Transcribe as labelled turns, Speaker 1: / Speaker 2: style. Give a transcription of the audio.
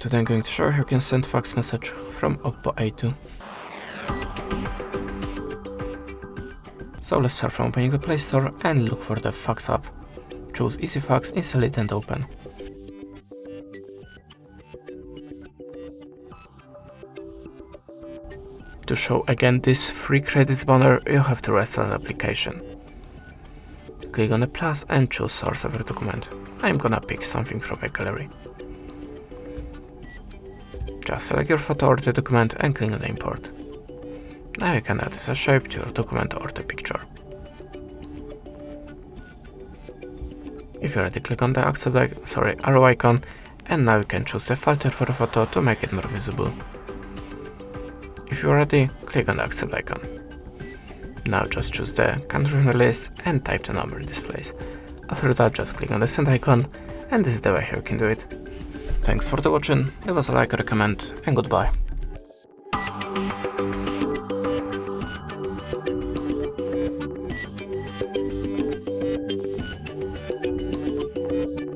Speaker 1: Today I'm going to show you how you can send fax message from OPPO A2. So let's start from opening the Play Store and look for the fax app. Choose Easy Fax, install it and open. To show again this free credits banner, you have to restart the application. Click on the plus and choose source of your document. I'm gonna pick something from my gallery. Just select your photo or the document and click on the import. Now you can add a shape to your document or the picture. If you're ready, click on the arrow icon, and now you can choose the filter for the photo to make it more visible. If you're ready, click on the accept icon. Now just choose the country from the list and type the number it displays. After that, just click on the send icon, and this is the way how you can do it. Thanks for watching, leave us a like or a comment, and goodbye.